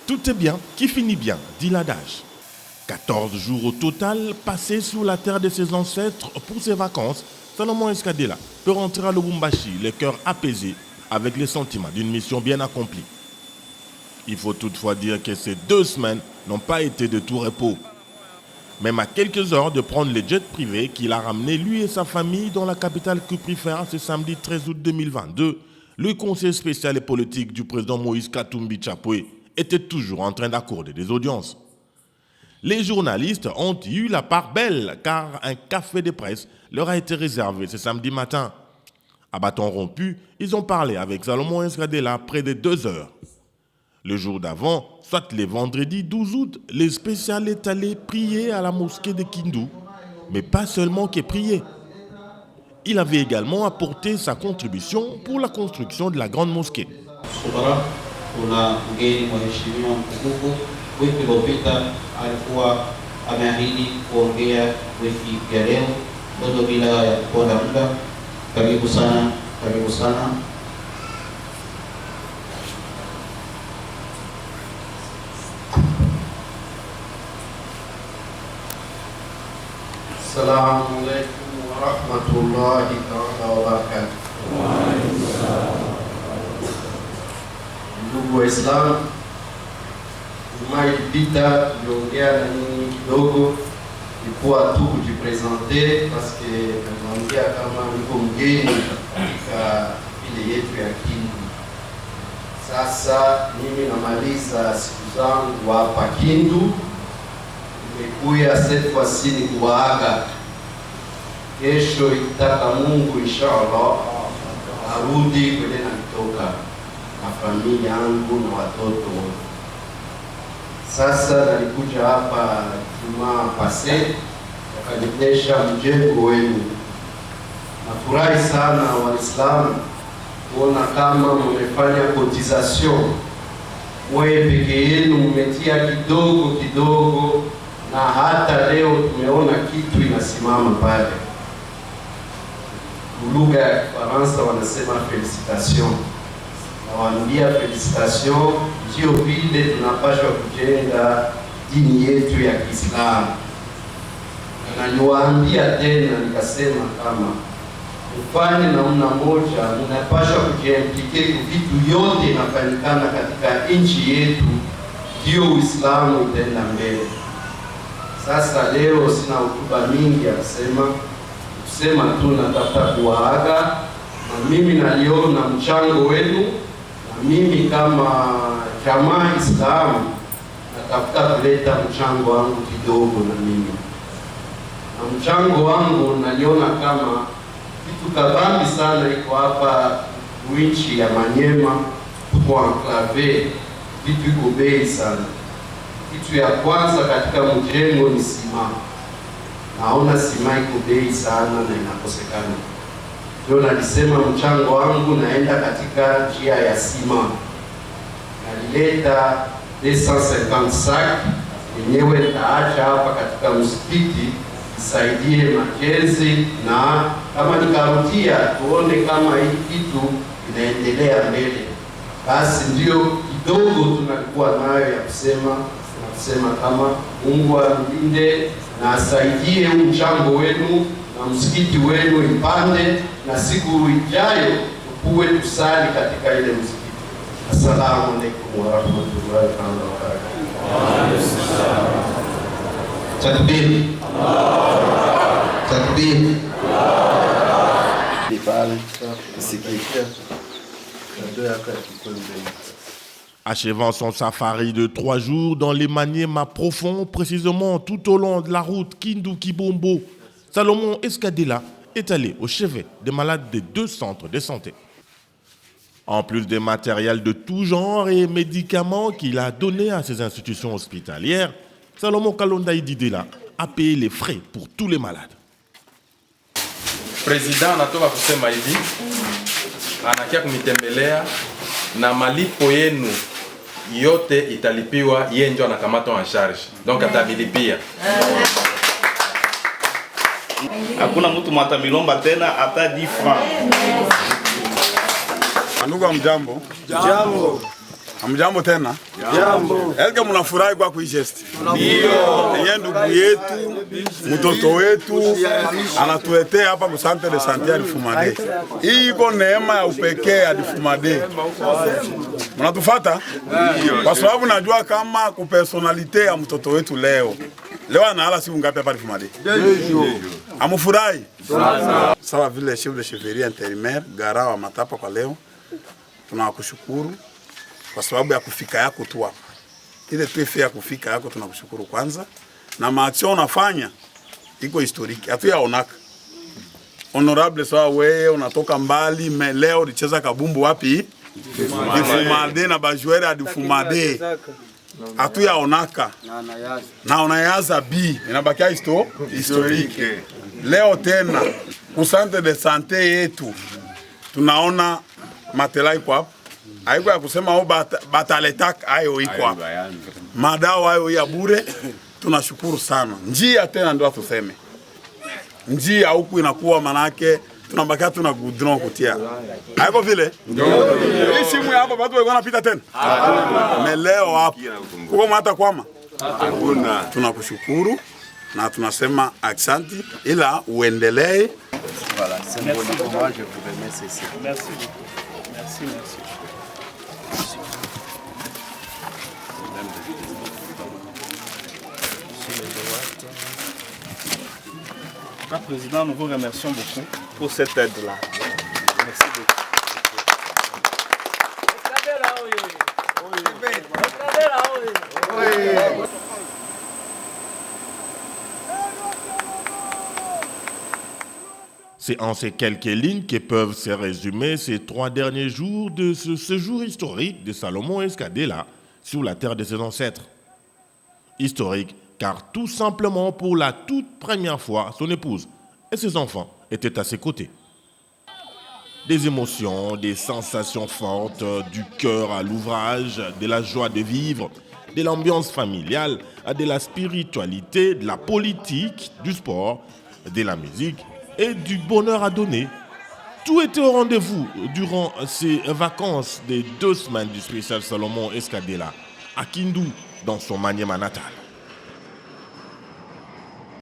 Tout est bien qui finit bien, dit l'adage. 14 jours au total passés sur la terre de ses ancêtres pour ses vacances, Salomon Escadela peut rentrer à Lubumbashi, le cœur apaisé, avec les sentiments d'une mission bien accomplie. Il faut toutefois dire que ces 2 semaines n'ont pas été de tout repos. Même à quelques heures de prendre le jet privé qu'il a ramené lui et sa famille dans la capitale cuprifère ce samedi 13 août 2022, le conseiller spécial et politique du président Moïse Katumbi Chapwe était toujours en train d'accorder des audiences. Les journalistes ont eu la part belle car un café de presse leur a été réservé ce samedi matin. À bâton rompu, ils ont parlé avec Salomon Escadela près de 2 heures. Le jour d'avant, soit le vendredi 12 août, le spécial est allé prier à la mosquée de Kindu, mais pas seulement que prier. Il avait également apporté sa contribution pour la construction de la grande mosquée. Kuna mgeni mheshimiwa mkuu wiki iliyopita alikuwa ameahidi kuongea wiki ya leo ndio bila ya kuona muda. Karibu sana, karibu sana. Assalamu alaikum wa rahmatullahi wa barakatuh. Ndugu Waislamu, Juma ilipita tuliongea na nyinyi kidogo, ilikuwa tu kujipresente paske namwambia kama niko mgeni katika ile yetu ya Kindu. Sasa mimi namaliza siku zangu hapa Kindu, nimekuja cette fois-ci ni kuwaaga. Kesho ikitaka Mungu inshallah arudi kwenye natoka na familia yangu na watoto wote. Sasa nalikuja hapa Jumaa pase wakanitesha mjengo wenu. Nafurahi sana Waislamu kuona kama mmefanya cotisation. Wewe peke yenu mmetia kidogo kidogo na hata leo tumeona kitu inasimama pale. Lugha ya Kifaransa wanasema felicitation. Nawaambia felicitation, ndio vile tunapaswa kujenga dini yetu ya Kiislamu. Na niwaambia tena nikasema kama ufanye namna moja, mnapaswa kujiimplike kwa vitu yote inafanyikana katika nchi yetu, ndio Uislamu utaenda mbele. Sasa leo sina hotuba mingi ya kusema tu natafuta kuwaaga, na mimi naliona mchango wenu, na mimi kama jamaa Islamu natafuta kuleta mchango wangu kidogo na mimi. Na mchango wangu naliona kama kitu kabambi sana iko hapa nchi ya Manyema kwa enclave, vitu iko bei sana. Kitu ya kwanza katika mjengo ni sima. Naona sima iko bei sana na inakosekana. Ndio nalisema mchango wangu naenda katika njia ya sima. Nalileta 250 sac yenyewe nitaacha hapa katika msikiti isaidie majenzi, na kama nikarudia tuone kama hii kitu inaendelea mbele. Basi ndio kidogo tunakuwa nayo ya kusema kama Mungu amlinde na asaidie mchango wenu na msikiti wenu ipande, na siku ijayo tukuwe tusali katika ile msikiti. Assalamu alaikum wa rahmatullahi wa barakatuh. Takbir. Takbir. Achevant son safari de 3 jours dans les Maniema profonds, précisément tout au long de la route Kindu-Kibombo, Salomon Escadela est allé au chevet des malades des 2 centres de santé. En plus des matériels de tout genre et médicaments qu'il a donnés à ces institutions hospitalières, Salomon Kalonda Ididela a payé les frais pour tous les malades. Président natoka kusema hivi, anakia kumitembelea na malipo yenu yote italipiwa, yeye ndio anakamata en charge. Donc atabilipia. Hakuna mtu matamilomba tena hata 10 francs. Ndugu mjambo. Jambo. Hamjambo tena? Jambo. Eske mnafurahi kwa kui geste? Ndio. Yeye ndugu yetu, mtoto wetu anatuletea hapa ku Centre de Santé ya Difumade. Hii iko neema ya upekee ya Difumade. Mnatufuata? Kwa sababu najua kama ku personalite ya mtoto wetu leo anahala siku ngapi hapa Difumade? Amufurahi? Sawa vile chef de chefferie intérimaire Gara wa Matapa kwa leo. Tunakushukuru kwa sababu ya kufika yako tu hapa. Ile tu ya kufika yako tunakushukuru kwanza, na maaction unafanya iko historiki. Hatuyaonaka. Honorable sawa wewe unatoka mbali, leo ulicheza kabumbu wapi? Difumade na bajuere ya Difumade. Hatuyaonaka. Na unayaza bi inabakia historiki. Leo tena ku Centre de Santé yetu tunaona matela iko hapa. Haiko ya kusema au bataletak ayo iko hapa. Madawa ayo ya bure. Tunashukuru sana. Njia tena ndio tuseme. Njia huku inakuwa manake tunabakia tuna goudron kutia. Haiko vile? Hii simu hapa watu wako wanapita tena. Leo hapa. Uko mata kwama? Hakuna. Tunakushukuru na tunasema aksanti ila uendelee. Voilà, symboliquement je vous remercie ici. Merci. Merci. Président, nous vous remercions beaucoup pour cette aide-là. Merci beaucoup. C'est en ces quelques lignes que peuvent se résumer ces 3 derniers jours de ce séjour historique de Salomon Escadela sur la terre de ses ancêtres. Historique car tout simplement pour la toute première fois, son épouse et ses enfants étaient à ses côtés. Des émotions, des sensations fortes, du cœur à l'ouvrage, de la joie de vivre, de l'ambiance familiale, de la spiritualité, de la politique, du sport, de la musique et du bonheur à donner. Tout était au rendez-vous durant ces vacances des 2 semaines du spécial Salomon Escadela à Kindu, dans son Maniema natal.